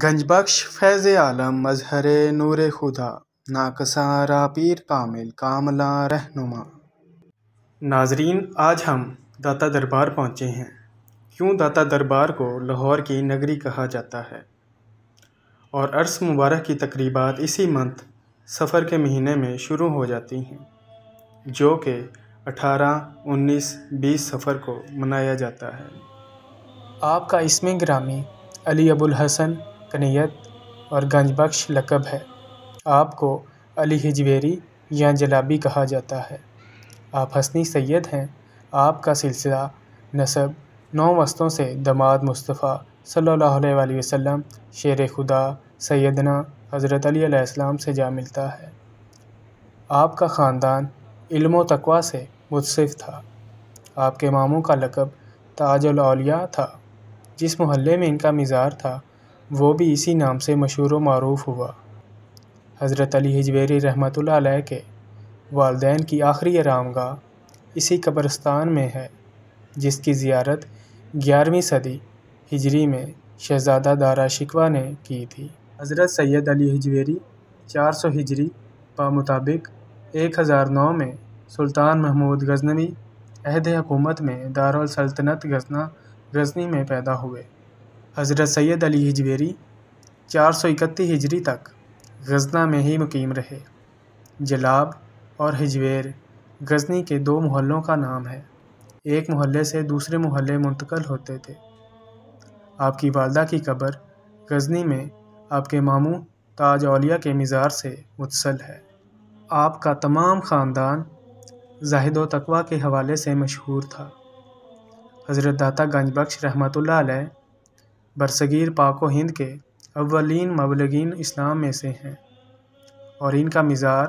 گنج بخش فیض عالم مظہر نور خدا، ناقصاں را پیر کامل کاملاں رہنما۔ ناظرین، آج ہم داتا دربار پہنچے ہیں۔ کیوں داتا دربار کو لاہور کی نگری کہا جاتا ہے؟ اور عرس مبارک کی تقریبات اسی منتھ صفر کے مہینے میں شروع ہو جاتی ہیں، جو کہ 18، 19، 20 صفر کو منایا جاتا ہے۔ آپ کا اسم گرامی علی ابوالحسن کنیت اور گنج بخش لقب ہے۔ آپ کو علی ہجویری یا جلابی کہا جاتا ہے۔ آپ حسنی سید ہیں۔ آپ کا سلسلہ نسب 9 وسطوں سے داماد مصطفیٰ صلی اللہ علیہ وسلم شیر خدا سیدنا حضرت علی علیہ السلام سے جا ملتا ہے۔ آپ کا خاندان علم و تقویٰ سے متصف تھا۔ آپ کے ماموں کا لقب تاج الاولیاء تھا۔ جس محلے میں ان کا مزار تھا وہ بھی اسی نام سے مشہور و معروف ہوا۔ حضرت علی ہجویری رحمۃ اللہ علیہ کے والدین کی آخری آرام گاہ اسی قبرستان میں ہے، جس کی زیارت 11ویں صدی ہجری میں شہزادہ دارا شکوہ نے کی تھی۔ حضرت سید علی ہجویری 400 ہجری بمطابق 1009 میں سلطان محمود غزنوی عہد حکومت میں دارالسلطنت غزنی میں پیدا ہوئے۔ حضرت سید علی ہجویری 431 ہجری تک غزنہ میں ہی مقیم رہے۔ جلاب اور ہجویر غزنی کے 2 محلوں کا نام ہے۔ ایک محلے سے دوسرے محلے منتقل ہوتے تھے۔ آپ کی والدہ کی قبر غزنی میں آپ کے ماموں تاج اولیاء کے مزار سے متصل ہے۔ آپ کا تمام خاندان زہد و تقویٰ کے حوالے سے مشہور تھا۔ حضرت داتا گنج بخش رحمۃ اللہ علیہ برصغیر پاک و ہند کے اولین مبلغین اسلام میں سے ہیں، اور ان کا مزار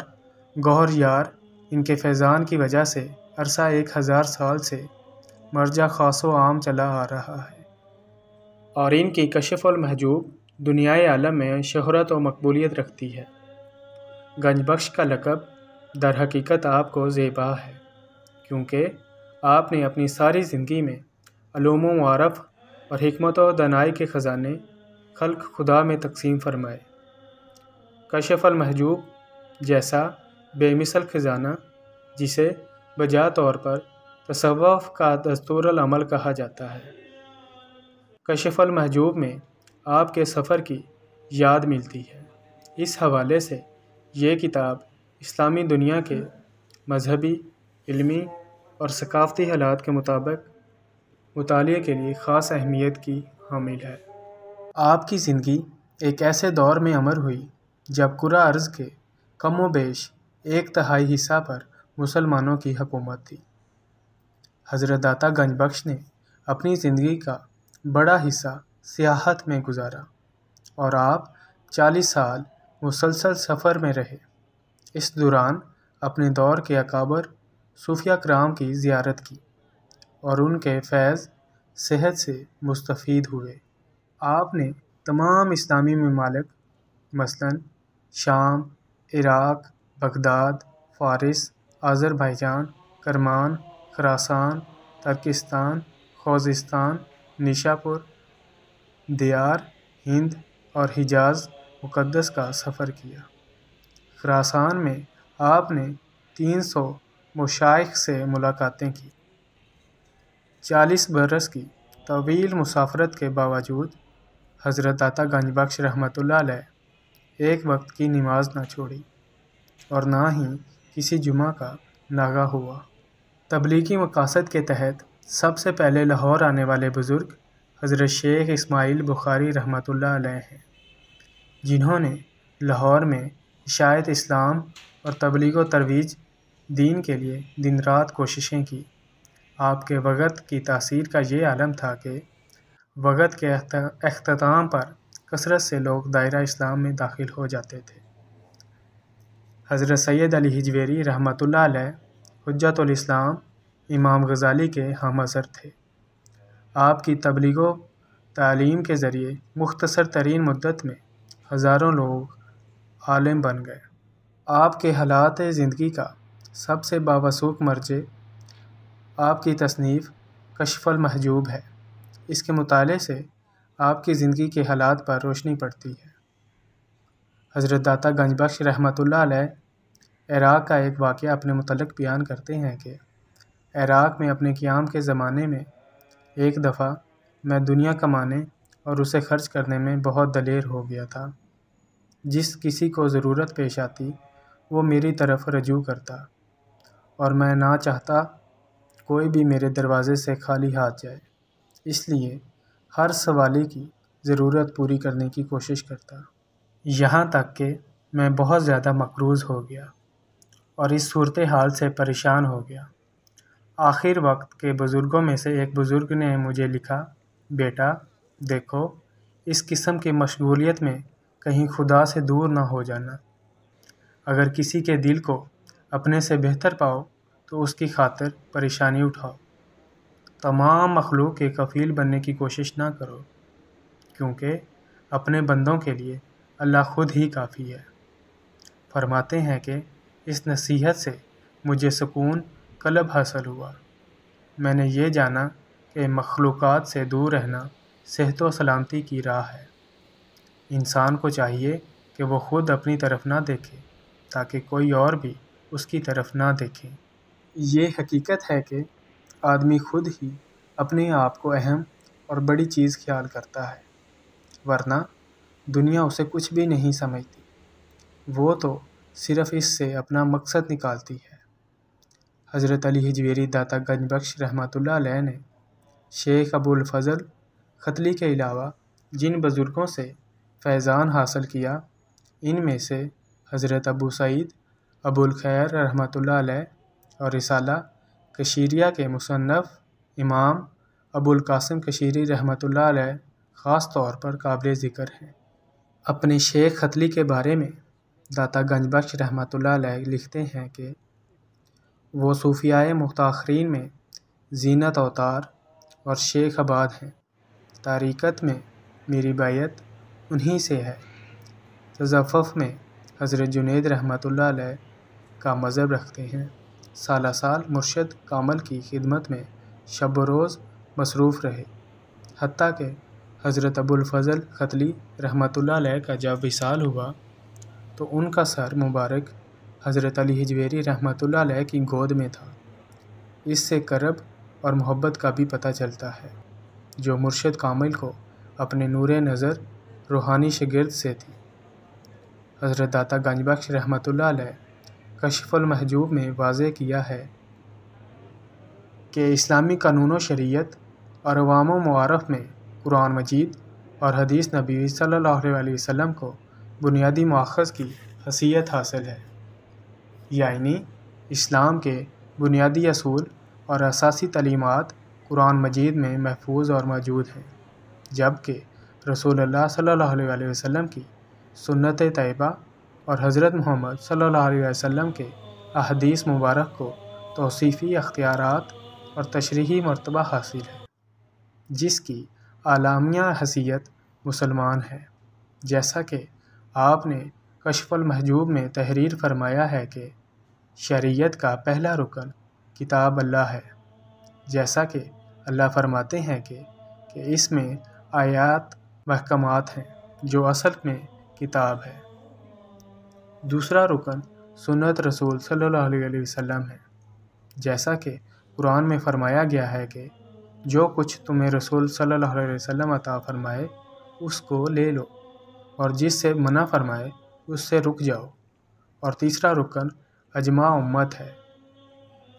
گوہر یار ان کے فیضان کی وجہ سے عرصہ 1000 سال سے مرجع خاص و عام چلا آ رہا ہے، اور ان کی کشف المحجوب دنیائے عالم میں شہرت و مقبولیت رکھتی ہے۔ گنج بخش کا لقب در حقیقت آپ کو زیبا ہے، کیونکہ آپ نے اپنی ساری زندگی میں علوم و معارف اور حکمت و دانائی کے خزانے خلق خدا میں تقسیم فرمائے۔ کشف المحجوب جیسا بے مثل خزانہ، جسے بجا طور پر تصوف کا دستور العمل کہا جاتا ہے۔ کشف المحجوب میں آپ کے سفر کی یاد ملتی ہے۔ اس حوالے سے یہ کتاب اسلامی دنیا کے مذہبی، علمی اور ثقافتی حالات کے مطابق مطالعے کے لیے خاص اہمیت کی حامل ہے۔ آپ کی زندگی ایک ایسے دور میں امر ہوئی جب کرۂ ارض کے کم و بیش 1/3 حصہ پر مسلمانوں کی حکومت تھی۔ حضرت داتا گنج بخش نے اپنی زندگی کا بڑا حصہ سیاحت میں گزارا، اور آپ 40 سال مسلسل سفر میں رہے۔ اس دوران اپنے دور کے اکابر صوفیہ کرام کی زیارت کی اور ان کے فیض صحت سے مستفید ہوئے۔ آپ نے تمام اسلامی ممالک مثلاً شام، عراق، بغداد، فارس، آذربائیجان، کرمان، خراسان، ترکستان، خوزستان، نیشاپور، دیار، ہند اور حجاز مقدس کا سفر کیا۔ خراسان میں آپ نے 300 مشائخ سے ملاقاتیں کی۔ 40 برس کی طویل مسافرت کے باوجود حضرت داتا گنج بخش رحمۃ اللہ علیہ ایک وقت کی نماز نہ چھوڑی، اور نہ ہی کسی جمعہ کا ناغہ ہوا۔ تبلیغی مقاصد کے تحت سب سے پہلے لاہور آنے والے بزرگ حضرت شیخ اسماعیل بخاری رحمۃ اللہ علیہ ہیں، جنہوں نے لاہور میں اشاعت اسلام اور تبلیغ و ترویج دین کے لیے دن رات کوششیں کی۔ آپ کے وقت کی تاثیر کا یہ عالم تھا کہ وقت کے اختتام پر کثرت سے لوگ دائرہ اسلام میں داخل ہو جاتے تھے۔ حضرت سید علی ہجویری رحمۃ اللہ علیہ حجت الاسلام امام غزالی کے ہم عصر تھے۔ آپ کی تبلیغ و تعلیم کے ذریعے مختصر ترین مدت میں ہزاروں لوگ عالم بن گئے۔ آپ کے حالات زندگی کا سب سے باوثوق مرجع آپ کی تصنیف کشف المحجوب ہے۔ اس کے مطالعے سے آپ کی زندگی کے حالات پر روشنی پڑتی ہے۔ حضرت داتا گنج بخش رحمۃ اللہ علیہ عراق کا ایک واقعہ اپنے متعلق بیان کرتے ہیں کہ عراق میں اپنے قیام کے زمانے میں ایک دفعہ میں دنیا کمانے اور اسے خرچ کرنے میں بہت دلیر ہو گیا تھا۔ جس کسی کو ضرورت پیش آتی وہ میری طرف رجوع کرتا اور میں نہ چاہتا کوئی بھی میرے دروازے سے خالی ہاتھ جائے، اس لیے ہر سوالی کی ضرورت پوری کرنے کی کوشش کرتا، یہاں تک کہ میں بہت زیادہ مقروض ہو گیا اور اس صورتحال سے پریشان ہو گیا۔ آخر وقت کے بزرگوں میں سے ایک بزرگ نے مجھے لکھا، بیٹا دیکھو، اس قسم کی مشغولیت میں کہیں خدا سے دور نہ ہو جانا۔ اگر کسی کے دل کو اپنے سے بہتر پاؤ تو اس کی خاطر پریشانی اٹھاؤ۔ تمام مخلوق کے کفیل بننے کی کوشش نہ کرو، کیونکہ اپنے بندوں کے لیے اللہ خود ہی کافی ہے۔ فرماتے ہیں کہ اس نصیحت سے مجھے سکون قلب حاصل ہوا۔ میں نے یہ جانا کہ مخلوقات سے دور رہنا صحت و سلامتی کی راہ ہے۔ انسان کو چاہیے کہ وہ خود اپنی طرف نہ دیکھے تاکہ کوئی اور بھی اس کی طرف نہ دیکھے۔ یہ حقیقت ہے کہ آدمی خود ہی اپنے آپ کو اہم اور بڑی چیز خیال کرتا ہے، ورنہ دنیا اسے کچھ بھی نہیں سمجھتی، وہ تو صرف اس سے اپنا مقصد نکالتی ہے۔ حضرت علی حجویری داتا گنج بخش رحمۃ اللہ علیہ نے شیخ ابو الفضل ختلی کے علاوہ جن بزرگوں سے فیضان حاصل کیا، ان میں سے حضرت ابو سعید ابو الخیر رحمۃ اللہ علیہ اور رسالہ کشیریہ کے مصنف امام ابو القاسم کشیری رحمۃ اللہ علیہ خاص طور پر قابل ذکر ہیں۔ اپنے شیخ ختلی کے بارے میں داتا گنج بخش رحمۃ اللہ علیہ لکھتے ہیں کہ وہ صوفیاء متاخرین میں زینت اوتار اور شیخ آباد ہیں۔ طریقت میں میری بیعت انہی سے ہے۔ تصوف میں حضرت جنید رحمۃ اللہ علیہ کا مذہب رکھتے ہیں۔ سالہ سال مرشد کامل کی خدمت میں شب و روز مصروف رہے، حتیٰ کہ حضرت ابو الفضل ختلی رحمۃ اللہ علیہ کا جب وصال ہوا تو ان کا سر مبارک حضرت علی حجویری رحمۃ اللہ علیہ کی گود میں تھا۔ اس سے قرب اور محبت کا بھی پتہ چلتا ہے جو مرشد کامل کو اپنے نور نظر روحانی شگرد سے تھی۔ حضرت داتا گنج بخش رحمۃ اللہ علیہ کشف المحجوب میں واضح کیا ہے کہ اسلامی قانون و شریعت اور عوام و معارف میں قرآن مجید اور حدیث نبوی صلی اللہ علیہ وسلم کو بنیادی ماخذ کی حیثیت حاصل ہے، یعنی اسلام کے بنیادی اصول اور اساسی تعلیمات قرآن مجید میں محفوظ اور موجود ہیں، جبکہ رسول اللہ صلی اللہ علیہ وسلم کی سنت طیبہ اور حضرت محمد صلی اللہ علیہ وسلم کے احادیث مبارک کو توصیفی اختیارات اور تشریحی مرتبہ حاصل ہے، جس کی اعلامیہ حیثیت مسلمان ہے۔ جیسا کہ آپ نے کشف المحجوب میں تحریر فرمایا ہے کہ شریعت کا پہلا رکن کتاب اللہ ہے، جیسا کہ اللہ فرماتے ہیں کہ اس میں آیات محکمات ہیں جو اصل میں کتاب ہے۔ دوسرا رکن سنت رسول صلی اللہ علیہ وسلم ہے، جیسا کہ قرآن میں فرمایا گیا ہے کہ جو کچھ تمہیں رسول صلی اللہ علیہ وسلم عطا فرمائے اس کو لے لو، اور جس سے منع فرمائے اس سے رک جاؤ۔ اور تیسرا رکن اجماع امت ہے،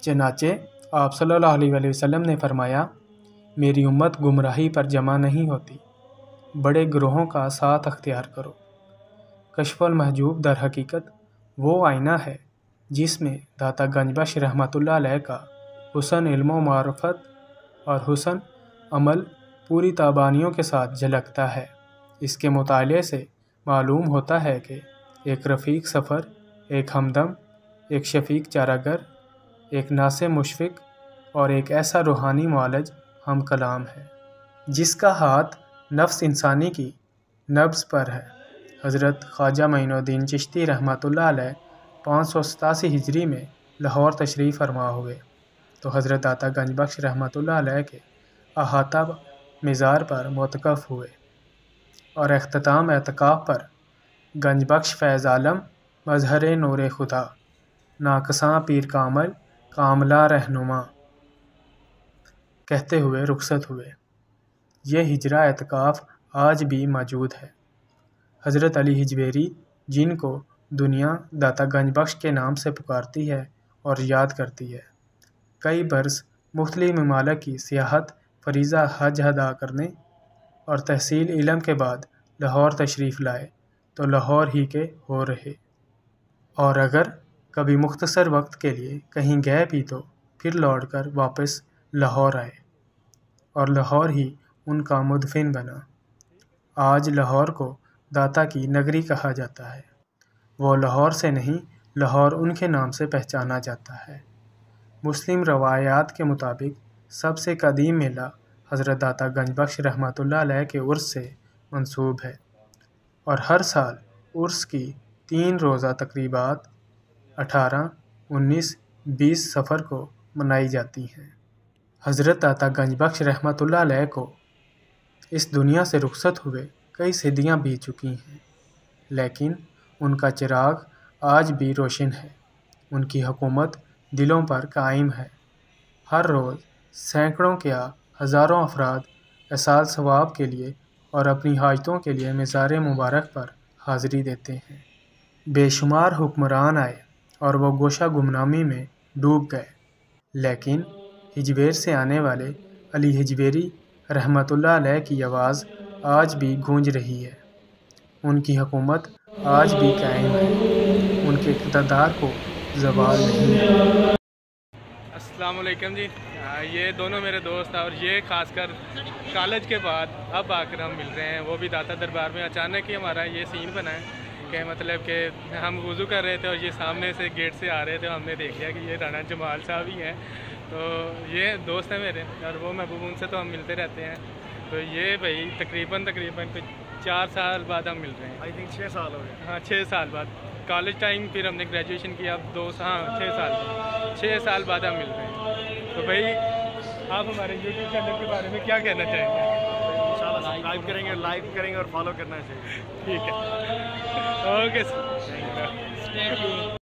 چنانچہ آپ صلی اللہ علیہ وسلم نے فرمایا، میری امت گمراہی پر جمع نہیں ہوتی، بڑے گروہوں کا ساتھ اختیار کرو۔ کشف المحجوب در حقیقت وہ آئینہ ہے جس میں داتا گنج بخش رحمۃ اللہ علیہ کا حسن علم و معرفت اور حسن عمل پوری تابانیوں کے ساتھ جھلکتا ہے۔ اس کے مطالعے سے معلوم ہوتا ہے کہ ایک رفیق سفر، ایک ہمدم، ایک شفیق چارہ گر، ایک ناصح مشفق اور ایک ایسا روحانی معالج ہم کلام ہے جس کا ہاتھ نفس انسانی کی نبض پر ہے۔ حضرت خواجہ معین الدین چشتی رحمۃ اللہ علیہ 587 ہجری میں لاہور تشریف فرما ہوئے تو حضرت داتا گنج بخش رحمۃ اللہ علیہ کے احاطہ مزار پر معتکف ہوئے۔ اور اختتام اعتکاف پر گنج بخش فیض عالم مظہر نور خدا، ناقصاں پیر کامل کاملہ رہنما کہتے ہوئے رخصت ہوئے۔ یہ ہجرہ اعتکاف آج بھی موجود ہے۔ حضرت علی ہجویری، جن کو دنیا داتا گنج بخش کے نام سے پکارتی ہے اور یاد کرتی ہے، کئی برس مختلف ممالک کی سیاحت، فریضہ حج ادا کرنے اور تحصیل علم کے بعد لاہور تشریف لائے تو لاہور ہی کے ہو رہے، اور اگر کبھی مختصر وقت کے لیے کہیں گئے بھی تو پھر لوٹ کر واپس لاہور آئے، اور لاہور ہی ان کا مدفن بنا۔ آج لاہور کو داتا کی نگری کہا جاتا ہے۔ وہ لاہور سے نہیں، لاہور ان کے نام سے پہچانا جاتا ہے۔ مسلم روایات کے مطابق سب سے قدیم میلہ حضرت داتا گنج بخش رحمۃ اللہ علیہ کے عرس سے منسوب ہے، اور ہر سال عرس کی 3 روزہ تقریبات 18، 19، 20 صفر کو منائی جاتی ہیں۔ حضرت داتا گنج بخش رحمۃ اللہ علیہ کو اس دنیا سے رخصت ہوئے کئی صدیاں بیت چکی ہیں، لیکن ان کا چراغ آج بھی روشن ہے۔ ان کی حکومت دلوں پر قائم ہے۔ ہر روز سینکڑوں کیا ہزاروں افراد ایصال ثواب کے لیے اور اپنی حاجتوں کے لیے مزار مبارک پر حاضری دیتے ہیں۔ بے شمار حکمران آئے اور وہ گوشہ گمنامی میں ڈوب گئے، لیکن ہجویر سے آنے والے علی ہجویری رحمۃ اللہ علیہ کی آواز آج بھی گونج رہی ہے۔ ان کی حکومت آج بھی قائم ہے، ان کے اقتدار کو زوال نہیں ہے۔ السلام علیکم جی، یہ دونوں میرے دوست ہیں، اور یہ خاص کر کالج کے بعد اب آ کر ہم مل رہے ہیں، وہ بھی داتا دربار میں۔ اچانک ہی ہمارا یہ سین بنا ہے کہ مطلب کہ ہم وضو کر رہے تھے اور یہ سامنے سے گیٹ سے آ رہے تھے، ہم نے دیکھ لیا کہ یہ رانا جمال صاحب ہی ہیں۔ تو یہ دوست ہیں میرے، اور وہ محبوب، ان سے تو ہم ملتے رہتے ہیں۔ تو یہ بھائی تقریباً 4 سال بعد ہم مل رہے ہیں۔ آئی تھنک 6 سال ہو گئے۔ ہاں 6 سال بعد، کالج ٹائم پھر ہم نے گریجویشن کیا، اب 6 سال بعد ہم مل رہے ہیں۔ تو بھائی آپ ہمارے یوٹیوب چینل کے بارے میں کیا کہنا چاہیں گے؟ انشاءاللہ سبسکرائب کریں گے، لائک کریں گے اور فالو کرنا چاہیے۔ ٹھیک ہے، اوکے سر۔